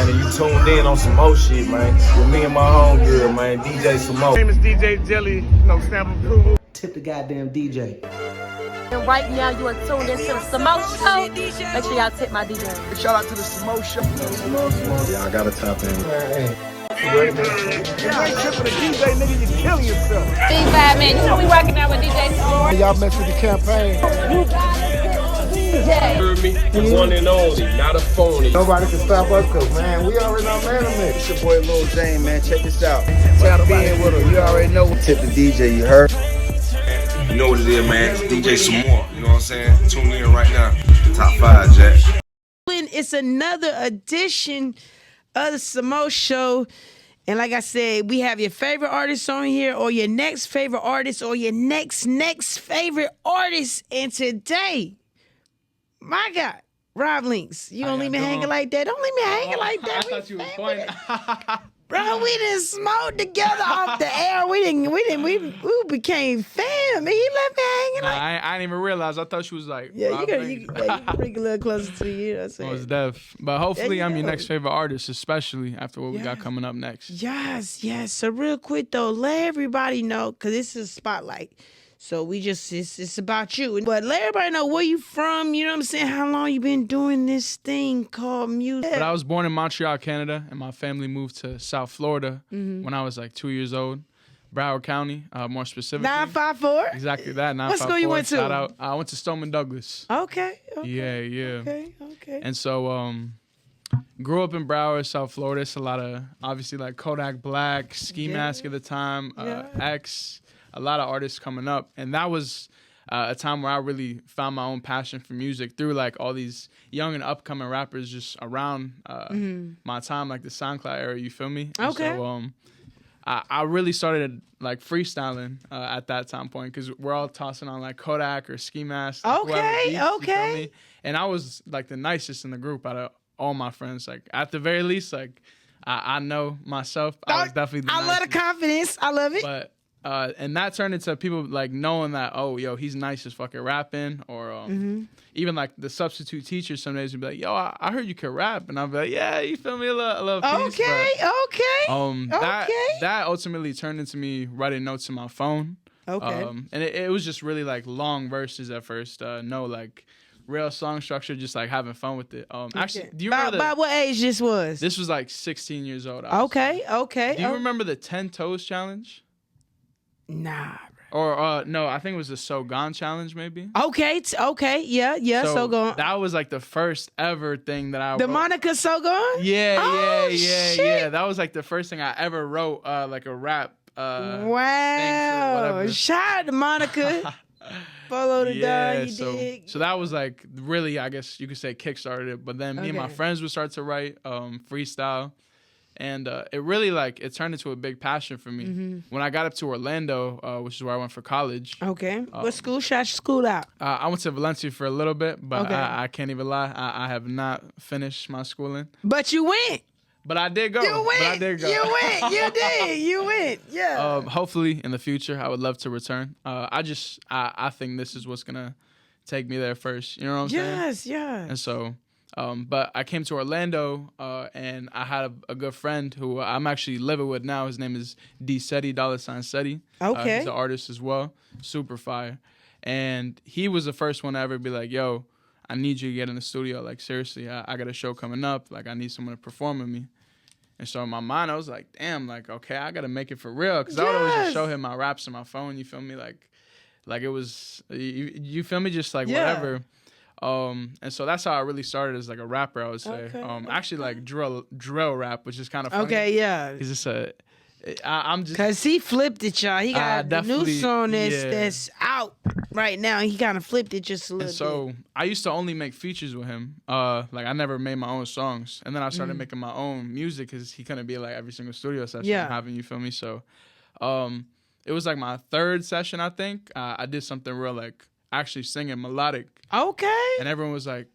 man, and you tuned in on some more shit, man. With me and my homegirl, man, DJ SaMo. My name is DJ Jelly, no stamp approval. Tip the goddamn DJ. And right now you are tuned into the SaMo Show. Make sure y'all tip my DJ. Shout out to the SaMo Show. Yeah, I gotta tap in. You ain't tripping a DJ, nigga, you killing yourself. Big Bad Man, you know we rocking out with DJ SaMore. Y'all mess with the campaign. You got DJ. Heard me? The one and only, not a phony. Nobody can stop us, cause man, we already know man. It's your boy Lil Zane, man. Check this out. Tap in with him. You already know. Tip the DJ, you heard? You know what it is, man. It's DJ SaMore. You know what I'm saying? Tune in right now. Top 5, Jack. It's another edition of the SaMo Show. And like I said, we have your favorite artist on here, or your next favorite artist, or your next favorite artist. And today, my God, Rob Linxx. You don't leave me hanging like that. Don't leave me hanging like that. I thought you was pointing. Bro, we done smoked together off the air. We became fam. He left me hanging like. I didn't even realize. I thought she was like. Yeah, Rob you Linxx. can bring a little closer to you. You know what I'm saying? Most deaf. But hopefully There you I'm your go. next favorite artist, especially after what we got coming up next. Yes. So real quick though, let everybody know, cause this is a spotlight. So it's about you. But let everybody know where you from, you know what I'm saying? How long you been doing this thing called music? But I was born in Montreal, Canada, and my family moved to South Florida when I was like 2 years old. Broward County, more specifically. 954? Exactly that, 954. What school you went to? Shout out. I went to Stoneman Douglas. Okay. Yeah. Okay. And so, grew up in Broward, South Florida. It's a lot of, obviously, like Kodak Black, Ski Mask at the time, X, a lot of artists coming up. And that was a time where I really found my own passion for music through, like, all these young and upcoming rappers just around my time, like the SoundCloud era, you feel me? And Okay. so, I really started, like, freestyling at that time point because we're all tossing on, like, Kodak or Ski Mask. Like, whoever beats, you feel me? And I was, like, the nicest in the group out of all my friends. Like, at the very least, like, I know myself. I was definitely the I love nicest. the confidence. I love it. But, and that turned into people, like, knowing that, oh, yo, he's nice as fucking rapping. Or even, like, the substitute teachers some days would be like, yo, I heard you could rap. And I'd be like, yeah, you feel me? A little piece. Okay. That ultimately turned into me writing notes in my phone. Okay. And it was just really, like, long verses at first. No, like, real song structure, just, like, having fun with it. Actually, do you remember by what age this was? This was, like, 16 years old. I was. Okay. Do you remember the 10 Toes Challenge? Nah. Or, no, I think it was the So Gone Challenge, maybe. Okay. Yeah. So gone. That was, like, the first ever thing that I The wrote. Monica So Gone? Yeah. Shit. That was, like, the first thing I ever wrote, like, a rap thing or Wow. whatever. Shout out to Monica. Follow the dog, you dig? So that was, like, really, I guess you could say, kickstarted it. But then me and my friends would start to write freestyle. And it really, like, it turned into a big passion for me. When I got up to Orlando, which is where I went for college. Okay. What school? Shout your school out. I went to Valencia for a little bit, but I can't even lie. I have not finished my schooling. But you went. But I did go. You went. You did. You went. Yeah. Hopefully, in the future, I would love to return. I think this is what's going to take me there first. You know what I'm saying? Yes. And so... but I came to Orlando, and I had a good friend who I'm actually living with now. His name is D Seti, $Seti. Okay. He's an artist as well, super fire. And he was the first one to ever be like, yo, I need you to get in the studio. Like, seriously, I got a show coming up. Like, I need someone to perform with me. And so in my mind, I was like, damn, like, okay, I got to make it for real. Because I would always just show him my raps on my phone, you feel me? Like it was, you feel me? Just like whatever. And so that's how I really started as, like, a rapper, I would say. Actually, like, drill rap, which is kind of funny. Okay, yeah. Because it's I'm just... Because he flipped it, y'all. He got a new song yeah. that's out right now. He kind of flipped it just a little bit. So I used to only make features with him. Like, I never made my own songs. And then I started making my own music because he couldn't be, like, every single studio session I'm having, you feel me? So it was, like, my third session, I think. I did something real, like, actually singing melodic. Okay. And everyone was like,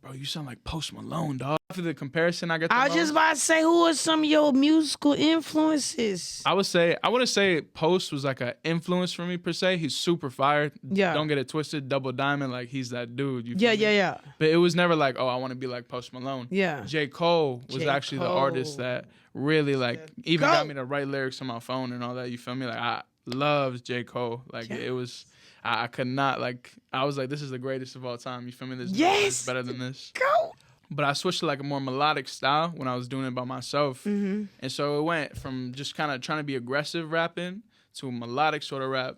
bro, you sound like Post Malone, dog. After the comparison I get the I was most, just about to say, who are some of your musical influences? I wouldn't say Post was like an influence for me per se. He's super fire. Yeah. Don't get it twisted. Double Diamond, like he's that dude. You Yeah, feel me? yeah, yeah. But it was never like, oh, I want to be like Post Malone. Yeah. J. Cole was J. actually the Cole. artist that really like even Cole. got me to write lyrics on my phone and all that. You feel me? Like I loved J. Cole. Like it was, I could not like. I was like, this is the greatest of all time. You feel me? There's nothing that's better than this. Go. But I switched to like a more melodic style when I was doing it by myself. Mm-hmm. And so it went from just kind of trying to be aggressive rapping to a melodic sort of rap.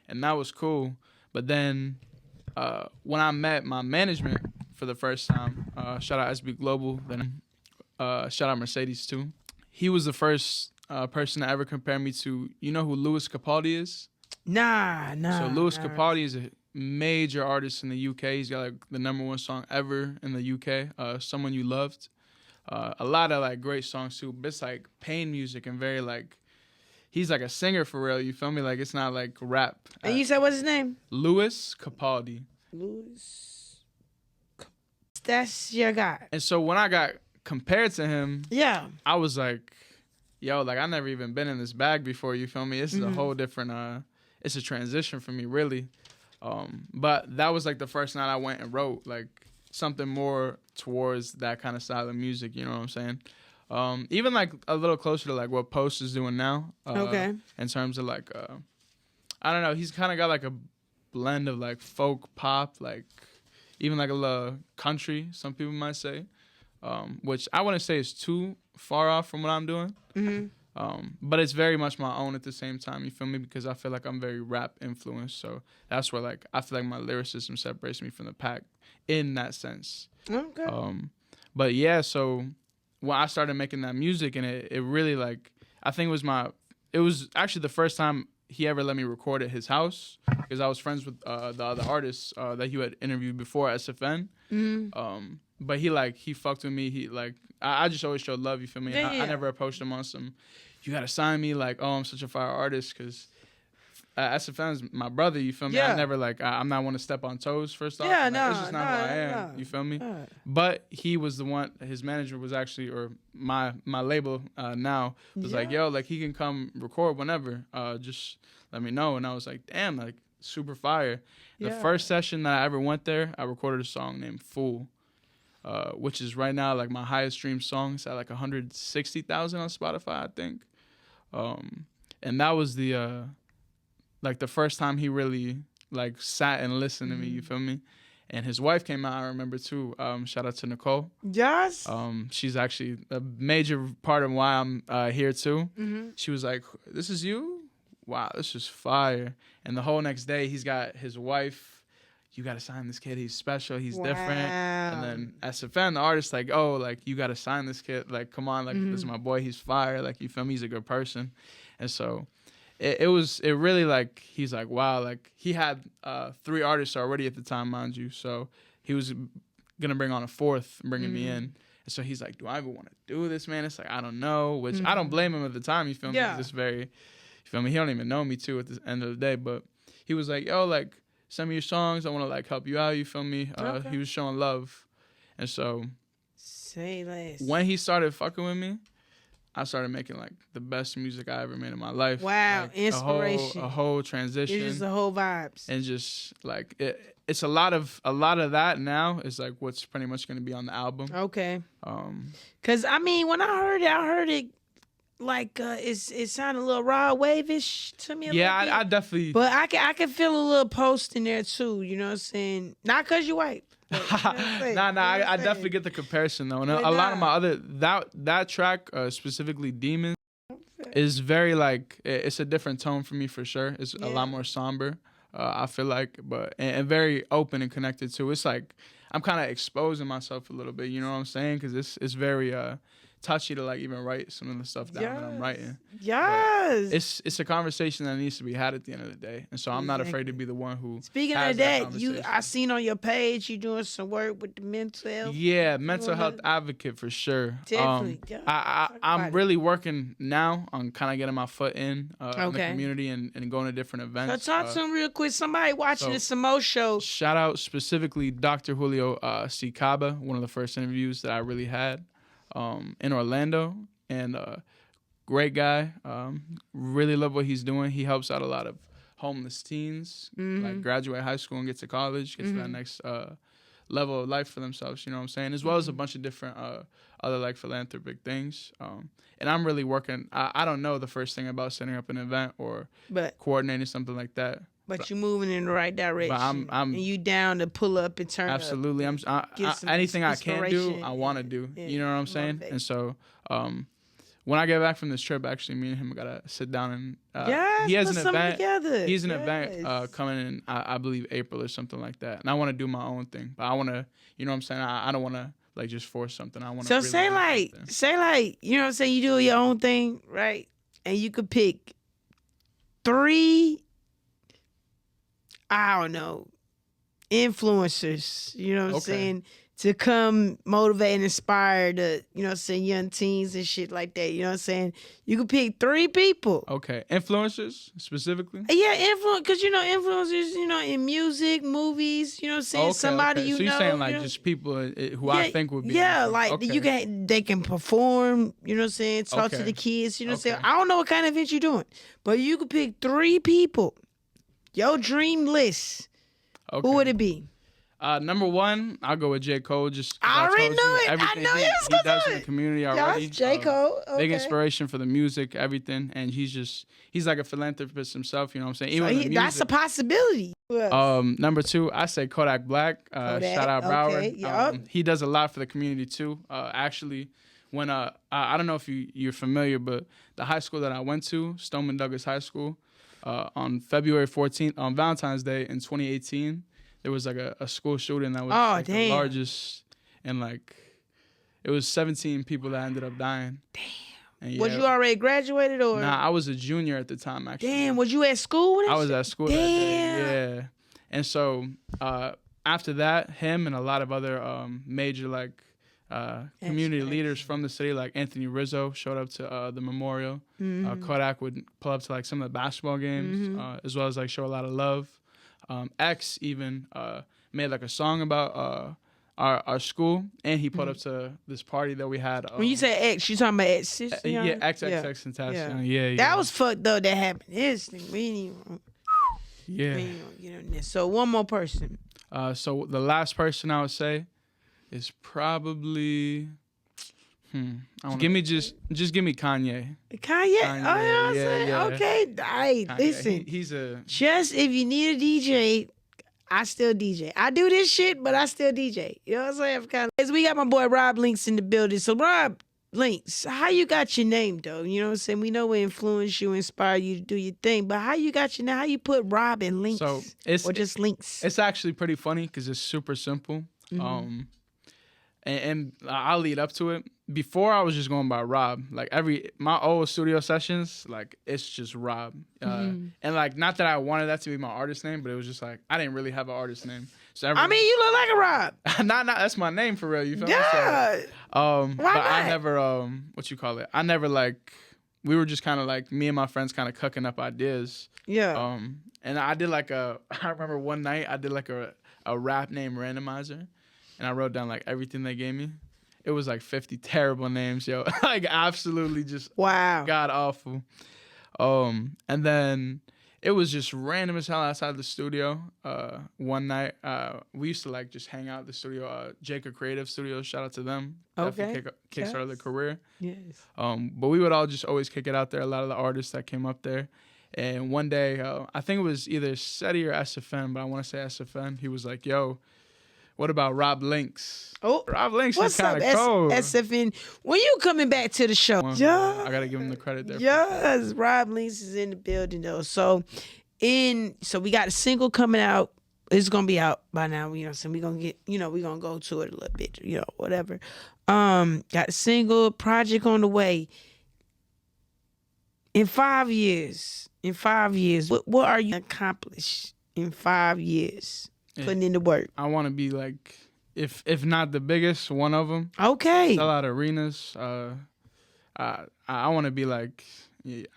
And that was cool. But then when I met my management for the first time, shout out SB Global, then shout out Mercedes too. He was the first person to ever compare me to, you know who Lewis Capaldi is? Nah. So Lewis Capaldi is a major artist in the UK. He's got like the #1 song ever in the UK, Someone You Loved. A lot of like great songs too, but it's like pain music and very like, he's like a singer for real, you feel me? Like it's not like rap. And you said, what's his name? Lewis Capaldi. Louis. That's your guy. And so when I got compared to him, Yeah. I was like, yo, like I never even been in this bag before, you feel me? This is a whole different, it's a transition for me really. But that was like the first night I went and wrote like something more towards that kind of style of music, you know what I'm saying? Even like a little closer to like what Post is doing now. Okay. In terms of like, I don't know, he's kind of got like a blend of like folk pop, like even like a little country, some people might say, which I wouldn't say is too far off from what I'm doing. Mm-hmm. But it's very much my own at the same time, you feel me? Because I feel like I'm very rap influenced. So that's where like I feel like my lyricism separates me from the pack in that sense. Okay. But yeah, so when I started making that music and it really like, I think it was actually the first time he ever let me record at his house because I was friends with the other artists that he had interviewed before at SFN. Mm-hmm. But he fucked with me. He like, I just always showed love, you feel me? Yeah, I never approached him on some, you gotta sign me, like, oh, I'm such a fire artist, because SFN's my brother, you feel me? Yeah. I never, like, I'm not one to step on toes, first off. Yeah, Like, no, it's just not who I am, no. you feel me? No. But he was the one, his manager was actually, or my label now, was like, yo, like, he can come record whenever, just let me know. And I was like, damn, like, super fire. The first session that I ever went there, I recorded a song named Fool. Which is right now like my highest streamed song. It's at like 160,000 on Spotify, I think. And that was the like the first time he really like sat and listened to me. You feel me? And his wife came out. I remember too. Shout out to Nicole. Yes. She's actually a major part of why I'm here too. Mm-hmm. She was like, "This is you? Wow, this is fire!" And the whole next day, he's got his wife. You got to sign this kid. He's special. He's different. And then SFN, the artist, like, oh, like, you got to sign this kid. Like, come on. Like, this is my boy. He's fire. Like, you feel me? He's a good person. And so it really, like, he's like, wow. Like, he had 3 artists already at the time, mind you. So he was going to bring on a 4th, bringing me in. And so he's like, do I even want to do this, man? It's like, I don't know. Which I don't blame him at the time. You feel me? Yeah. He's just very, you feel me? He don't even know me, too, at the end of the day. But he was like, yo, like, send me your songs. I want to like help you out. You feel me? Okay. He was showing love, and so Say less. when he started fucking with me, I started making like the best music I ever made in my life. Wow, Like, inspiration. A whole transition. It's just the whole vibes. And just like it's a lot of that now is like what's pretty much going to be on the album. Okay. Cause I mean, when I heard it. Like it sounded a little raw wave-ish to me. I definitely. But I can feel a little Post in there too. You know what I'm saying? Not cause you white. But, you know what I'm saying? I definitely get the comparison though. And a lot of my other that track specifically Demons is very like it's a different tone for me for sure. It's a lot more somber. I feel like, but and very open and connected too. It's like I'm kind of exposing myself a little bit. You know what I'm saying? Because it's very touchy to like even write some of the stuff down that I'm writing. Yes. It's a conversation that needs to be had at the end of the day, and so I'm not afraid to be the one who. Speaking has of that, conversation. I seen on your page you doing some work with the mental health. Yeah, mental health advocate for sure. Definitely. I'm really working now on kind of getting my foot in the community and going to different events. So talk to him real quick. Somebody watching the SaMo Show. Shout out specifically Dr. Julio C. Caba, one of the first interviews that I really had in Orlando, and great guy. Really love what he's doing. He helps out a lot of homeless teens, like graduate high school and get to college, get to that next level of life for themselves, you know what I'm saying? As well as a bunch of different other like philanthropic things. And I'm really working, I don't know the first thing about setting up an event or coordinating something like that. But you're moving in the right direction. But I'm and you down to pull up and turn absolutely. up. Anything I can do, I want to do. You know what I'm saying? Motivate. And so when I get back from this trip, actually, me and him gotta sit down and he has an event. Together. He's an event coming in, I believe April or something like that. And I want to do my own thing, but I want to, you know what I'm saying? I don't want to like just force something. I want to. So really say like, you know what I'm saying? You do your own thing, right? And you could pick 3, I don't know, influencers, you know what I'm saying, to come motivate and inspire the, you know what I'm saying, young teens and shit like that, you know what I'm saying? You could pick 3 people. Okay. Influencers, specifically? Yeah, because, you know, influencers, you know, in music, movies, you know what I'm saying? Somebody you know. So you're saying like you know? just people who I think would be. Yeah, like they can perform, you know what I'm saying, talk to the kids, you know what I'm saying? I don't know what kind of event you're doing, but you could pick 3 people. Your dream list. Okay. Who would it be? Number 1, I'll go with J. Cole. Just I already knew it. Everything I know he does in the community already. Yes, J. Cole. Okay. Big inspiration for the music, everything, and he's like a philanthropist himself. You know what I'm saying? Even the that's a possibility. Number 2, I say Kodak Black. Shout out Broward. Yep. He does a lot for the community too. Actually, when I don't know if you're familiar, but the high school that I went to, Stoneman Douglas High School, on February 14th, on Valentine's Day in 2018, there was like a school shooting that was the largest, and like it was 17 people that ended up dying. Damn. And was you already graduated or? Nah, I was a junior at the time actually. Damn, was you at school when I was at school Damn. that day. Yeah. And so after that, him and a lot of other major like community leaders from the city, like Anthony Rizzo, showed up to the memorial. Kodak would pull up to like some of the basketball games, as well as like show a lot of love. X even made like a song about our school, and he put up to this party that we had. When you say X, you talking about X? Yeah, XXX and Tentacion. Yeah. That was fucked up. That happened. We didn't even. Yeah. We didn't get on this. So one more person. So the last person I would say is probably. Give me Kanye. Kanye? Yeah. Okay. Hey, listen. He's just if you need a DJ, I still DJ. I do this shit, but I still DJ. You know what I'm saying? We got my boy Rob Linxx in the building. So Rob Linxx, how you got your name though? You know what I'm saying? We know what influenced you, inspired you to do your thing, but how you got your name? How you put Rob and Linxx? So or just Linxx? It's actually pretty funny because it's super simple. And I'll lead up to it. Before I was just going by Rob. Like my old studio sessions, like it's just Rob. And like not that I wanted that to be my artist name, but it was just like I didn't really have an artist name. So I mean, you look like a Rob. not that's my name for real. You feel me? Yeah. But I never I never like we were just kind of like me and my friends kind of cooking up ideas. Yeah. And I did like I remember one night I did like a rap name randomizer. And I wrote down like everything they gave me. It was like 50 terrible names, yo. Like absolutely just god awful. And then it was just random as hell outside the studio. One night, we used to like just hang out at the studio. Jacob Creative Studios, shout out to them. Okay. Kickstarted their career. Yes. But we would all just always kick it out there. A lot of the artists that came up there. And one day, I think it was either SETI or SFN, but I want to say SFN. He was like, yo, what about Rob Linxx? Oh, Rob Linxx is kind of cold. SFN, when you coming back to the show? I gotta give him the credit there. Yes, Rob Linxx is in the building though. So we got a single coming out. It's gonna be out by now. You know, so we gonna get. You know, we gonna go to it a little bit. You know, whatever. Got a single project on the way. In 5 years, what are you accomplished in 5 years? Putting in the work. I want to be like, if not the biggest, one of them. Okay. Sell out arenas. I want to be like,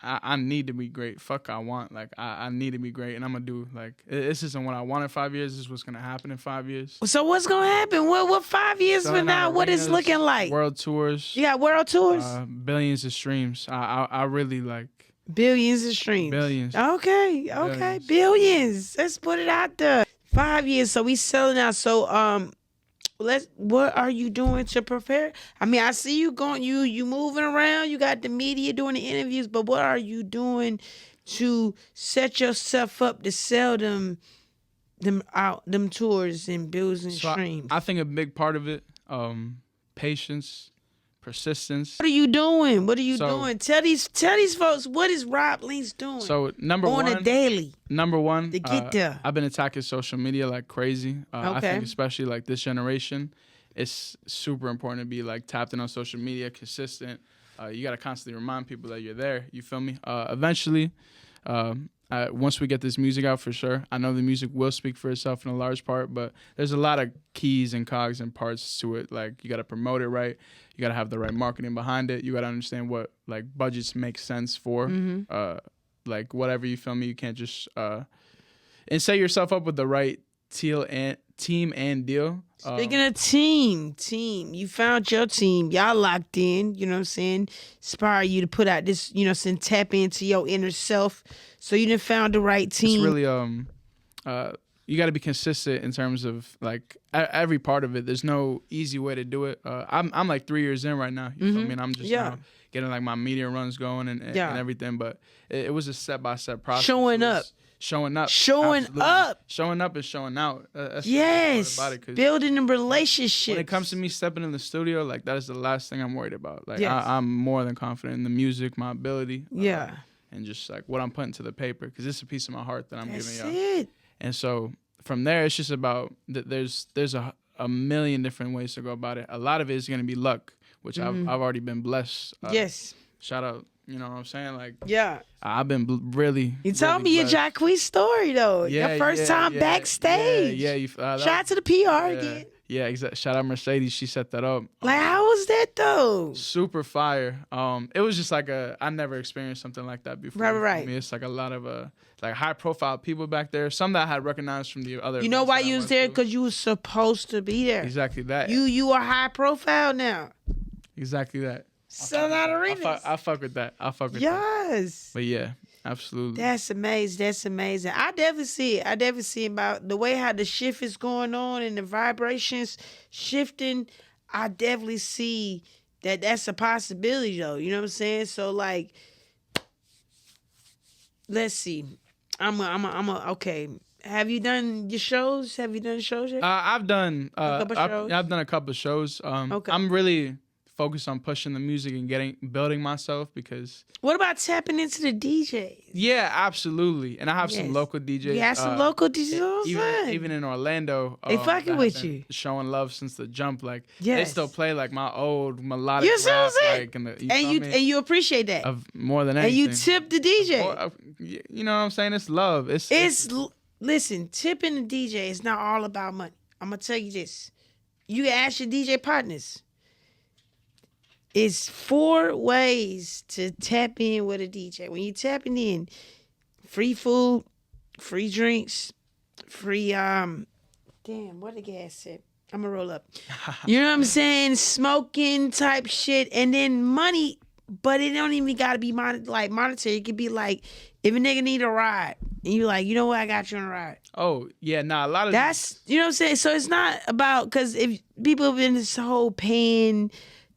I need to be great. Fuck, I want. Like, I need to be great, and I'm gonna do like this isn't what I want in 5 years. This is what's gonna happen in 5 years. So what's gonna happen? What 5 years Selling from now? out What is arenas, looking like? World tours. You got world tours. Billions of streams. I really like Billions of streams. billions. Okay. Billions. Let's put it out there. 5 years. So we selling out. So what are you doing to prepare? I mean, I see you going, you moving around, you got the media doing the interviews, but what are you doing to set yourself up to sell them tours and bills and streams? I think a big part of it, patience, persistence. What are you doing? Tell these folks, what is Rob Linxx doing? So number on one, a daily to get there. I've been attacking social media like crazy. I think especially like this generation, it's super important to be like tapped in on social media, consistent. You got to constantly remind people that you're there. You feel me? Eventually, once we get this music out, for sure, I know the music will speak for itself in a large part, but there's a lot of keys and cogs and parts to it. Like, you got to promote it right. You got to have the right marketing behind it. You got to understand what like budgets make sense for, like whatever, you feel me? You can't just and set yourself up with the right team and deal. Speaking of team, you found your team. Y'all locked in, you know what I'm saying? Inspire you to put out this, you know what I'm saying, tap into your inner self. So you done found the right team. It's really you got to be consistent in terms of like every part of it. There's no easy way to do it. I'm like 3 years in right now. You feel me? And I'm just now getting like my media runs going and everything. But it was a step-by-step process. Showing up. Showing up. Showing up. Showing up and showing out. That's yes. the part about it, building a relationship. When it comes to me stepping in the studio, like that is the last thing I'm worried about. Like yes. I'm more than confident in the music, my ability. Yeah. And just like what I'm putting to the paper, because it's a piece of my heart that I'm That's giving y'all. it. And so from there, it's just about there's a million different ways to go about it. A lot of it is gonna be luck, which I've already been blessed. Yes. Shout out, you know what I'm saying? Like, yeah. I've been really. You told really me your blessed. Jacquees story though. Yeah, your first time backstage. Yeah. Shout out to the PR again. Yeah, exactly. Shout out Mercedes. She set that up. Like, how was that though? Super fire. It was just like I never experienced something like that before. Right. I mean, it's like a lot of like high profile people back there. Some that I had recognized from the other. You know why you was there? to. Because you was supposed to be there. Exactly that. You are high profile now. Exactly that. Selling out arenas. I fuck with that. Yes. But yeah, absolutely. That's amazing. I definitely see it. About the way how the shift is going on and the vibrations shifting. I definitely see that that's a possibility though. You know what I'm saying? So like, let's see. Okay. Have you done your shows? Have you done shows yet? I've done a couple shows? I've done a couple of shows. Okay. I'm really focused on pushing the music and building myself, because what about tapping into the DJs? yeah, absolutely. And I have some local DJs. You have some local DJs. Even in Orlando, they fucking that with have been you, showing love since the jump. Like they Yes. still play like my old melodic You see what I'm rap, saying? like, and you appreciate that, of more than and anything. you tip the DJ. You know what I'm saying? It's love. Listen, tipping the DJ is not all about money. I'm gonna tell you this. You ask your DJ partners. It's 4 ways to tap in with a DJ. When you tapping in, free food, free drinks, free what the gas said? I'm gonna roll up. You know what I'm saying? Smoking type shit, and then money. But it don't even gotta be monetary. It could be like, if a nigga need a ride, and you like, you know what, I got you on a ride. Oh yeah, a lot of that's, you know what I'm saying. So it's not about, because if people have been this whole paying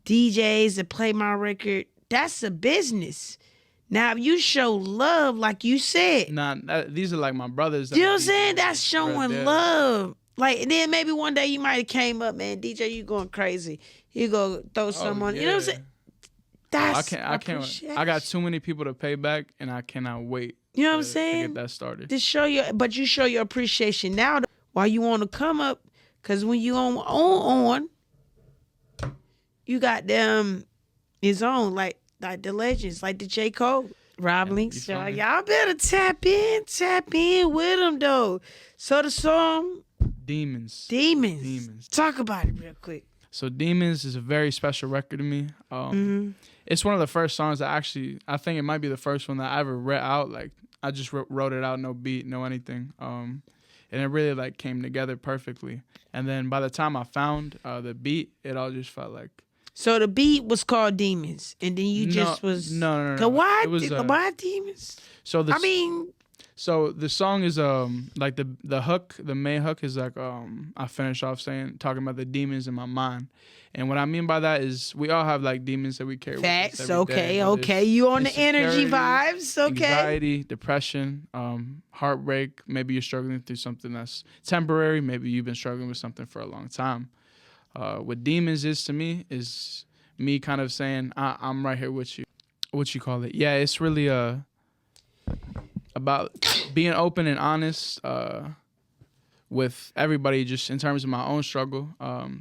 DJs to play my record, that's a business. Now, if you show love, like you said, these are like my brothers. You know what I'm saying? That's showing there. love. Like, and then maybe one day you might have came up, man, DJ, you going crazy. You go throw some on. You know what I'm saying? That's I can't. I got too many people to pay back, and I cannot wait. You know what I'm saying? To get that started. To show you show your appreciation now while you want to come up, because when you on, you got them his own, like the legends, like the J. Cole, Rob Linxx. feel me? Y'all better tap in with him though. So the song Demons. Demons. Talk about it real quick. So Demons is a very special record to me. It's one of the first songs that I think it might be the first one that I ever read out. Like I just wrote it out, no beat, no anything. And it really like came together perfectly. And then by the time I found the beat, it all just felt like. So the beat was called Demons, and then you just was no. Why It was, why Demons? So I So the song is like the hook, the main hook is like I finish off talking about the demons in my mind, and what I mean by that is we all have like demons that we carry. Facts. With us every day, Okay. You on the energy insecurity, vibes? Okay. Anxiety, depression, heartbreak. Maybe you're struggling through something that's temporary. Maybe you've been struggling with something for a long time. What demons is to me is me kind of saying I'm right here with you. What you call it? Yeah, it's really about being open and honest with everybody, just in terms of my own struggle.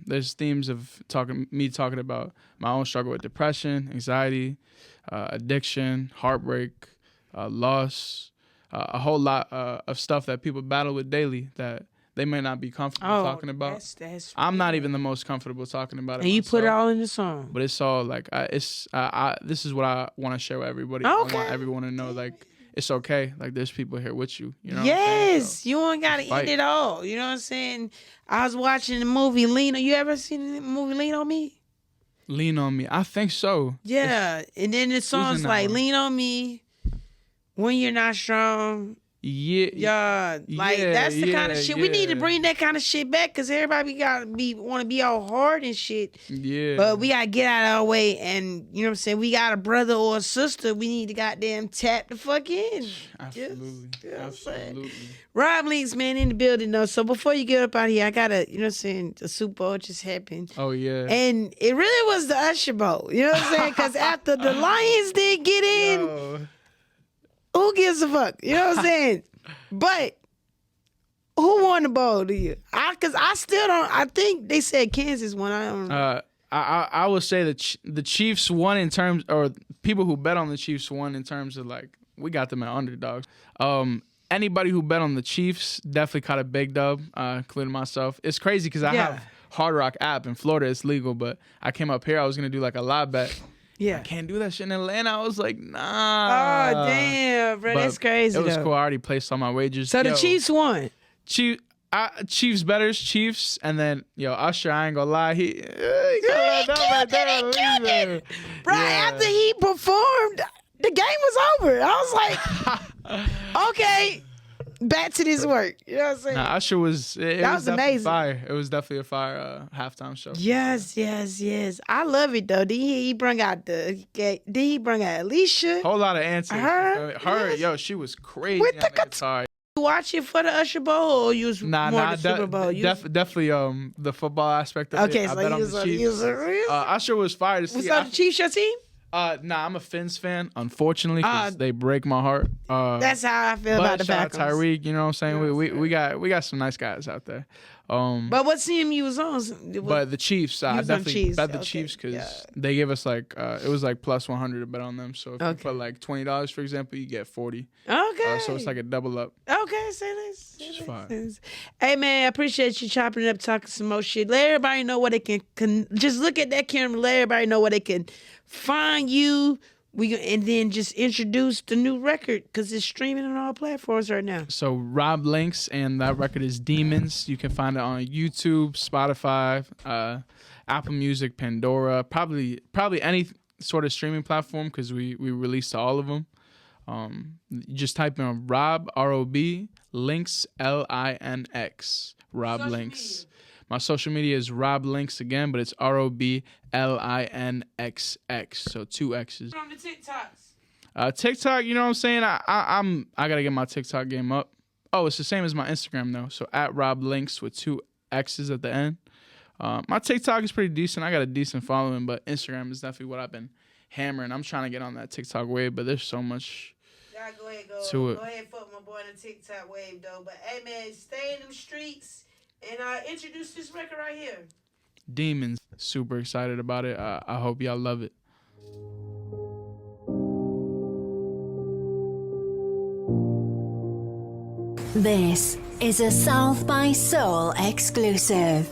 There's themes of talking about my own struggle with depression, anxiety, addiction, heartbreak, loss, a whole lot of stuff that people battle with daily that they may not be comfortable talking about. That's I'm not even the most comfortable talking about it. And you put it myself. all in the song. But it's all like this is what I want to share with everybody. Okay. I want everyone to know like it's okay. Like there's people here with you. You know. Yes, So, you ain't gotta end it all. You know what I'm saying? I was watching the movie Lean. You ever seen the movie Lean on Me? Lean on Me. I think so. Yeah, and then the song's that like one? Lean on Me, When You're Not Strong. Yeah. Like that's the kind of shit we need to bring that kind of shit back, because everybody want to be all hard and shit. Yeah. But we gotta get out of our way, and you know what I'm saying. We got a brother or a sister. We need to goddamn tap the fuck in. Absolutely. You know what I'm saying? Absolutely. Rob Linxx, man, in the building though. So before you get up out of here, I gotta, you know what I'm saying, the Super Bowl just happened. Oh yeah. And it really was the Usher Bowl. You know what I'm saying? Because after the Lions did get in, Yo. who gives a fuck? You know what I'm saying? But who won the bowl to you? Because I still don't. I think they said Kansas won. I don't know. I would say that the Chiefs won in terms, or people who bet on the Chiefs won in terms of like we got them at underdogs. Anybody who bet on the Chiefs definitely caught a big dub, including myself. It's crazy because I have Hard Rock app in Florida. It's legal, but I came up here. I was gonna do like a live bet. Yeah. I can't do that shit in Atlanta. I was like, nah. Oh damn, bro, But that's crazy. It was though. cool. I already placed all my wagers. So the Chiefs won. Chiefs betters, Chiefs, and then Usher. I ain't gonna lie, he got right there. Bro, after he performed, the game was over. I was like, okay, back to this work. You know what I'm saying? Nah, Usher was. It That was was definitely amazing. Fire. It was definitely a fire halftime show. Yes. I love it though. Then he bring out Alicia. Whole lot of answers. Her? Her, Yes. she was crazy With on the the guitar. You watch it for the Usher Bowl, or you was more the Super Bowl? Definitely the football aspect of Okay, it. I so bet you on was the a Chiefs. real. Usher was fire to see. Was that the Chiefs your team? Nah, I'm a Finns fan, unfortunately, because they break my heart. That's how I feel about the shout out Falcons. Tyreek, you know what I'm saying? We got some nice guys out there. But what team you was on? But the Chiefs, I was on definitely Chiefs, bet the okay, Chiefs because yeah. they give us like it was like plus 100 to bet on them. So if you Okay. put like $20, for example, you get 40. Okay. So it's like a double up. Okay, say this. It's fine. Hey man, I appreciate you chopping it up, talking some more shit. Let everybody know where they can just look at that camera. Let everybody know where they can find you. And then just introduce the new record because it's streaming on all platforms right now. So Rob Linxx, and that record is Demons. You can find it on YouTube, Spotify, Apple Music, Pandora, probably any sort of streaming platform because we released to all of them. You just type in Rob, R-O-B, Linxx, L-I-N-X, Rob Linxx. My social media is Rob Linxx again, but it's ROBLINXX, so 2 X's. On the TikToks. TikTok, you know what I'm saying? I gotta get my TikTok game up. Oh, it's the same as my Instagram though. So at Rob Linxx with 2 X's at the end. My TikTok is pretty decent. I got a decent following, but Instagram is definitely what I've been hammering. I'm trying to get on that TikTok wave, but there's so much Y'all go ahead, to it. Go ahead, fuck my boy in the TikTok wave though. But hey man, stay in them streets and introduce this record right here. demons. Super excited about it. I hope y'all love it. This is a South by Soul exclusive.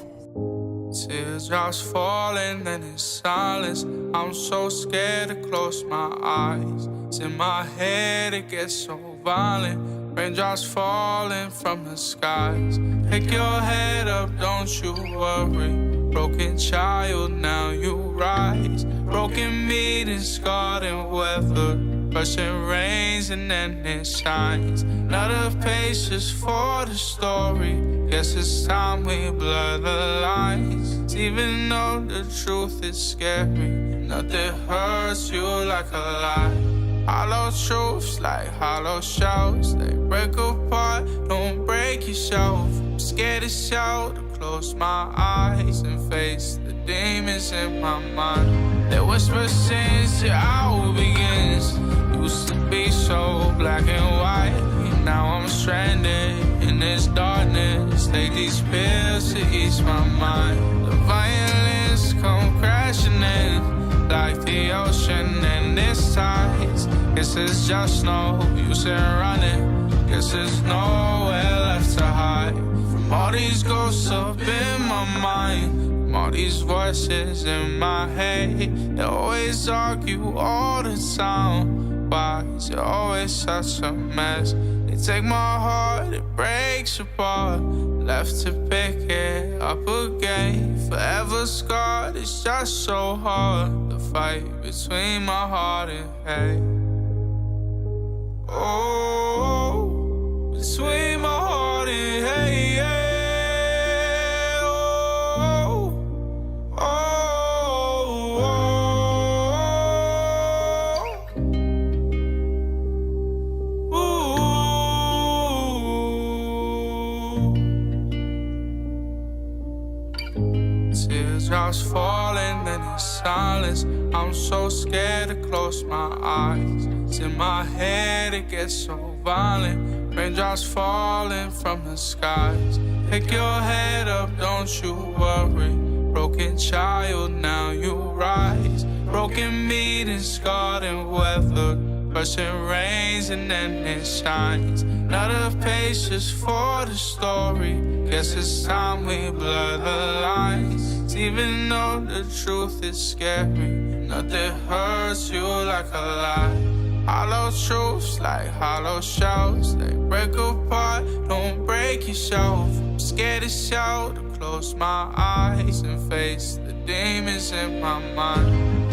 Teardrops falling and in silence. I'm so scared to close my eyes. It's in my head, it gets so violent. Raindrops falling from the skies. Pick your head up, don't you worry. Broken child, now you rise. Broken meat scarred and weathered. Rushing rains and then it shines. Not enough patience for the story. Guess it's time we blur the lines. Even though the truth is scary, nothing hurts you like a lie. Hollow truths like hollow shells. They break apart, don't break yourself. I'm scared to shout, to close my eyes and face the demons in my mind. They whisper since the hour begins. Used to be so black and white. Now I'm stranded in this darkness. Take these pills to ease my mind. The violence come crashing in like the ocean and its tides. Guess it's just no use in running. Guess there's nowhere left to hide. From all these ghosts up in my mind, from all these voices in my head. They always argue all the time. Why is it always such a mess? They take my heart, it breaks apart. Left to pick it up again. Forever scarred, it's just so hard. The fight between my heart and hate. Oh, between my heart and hate. Teardrops falling and in silence. I'm so scared to close my eyes. It's in my head, it gets so violent. Raindrops falling from the skies. Pick your head up, don't you worry. Broken child, now you rise. Broken meat scarred and weathered. Rushing rains and then it shines. Not enough patience for the story. Guess it's time we blur the lines. Even though the truth is scary, nothing hurts you like a lie. Hollow truths like hollow shells. They break apart, don't break yourself. I'm scared to shout, to close my eyes and face the demons in my mind.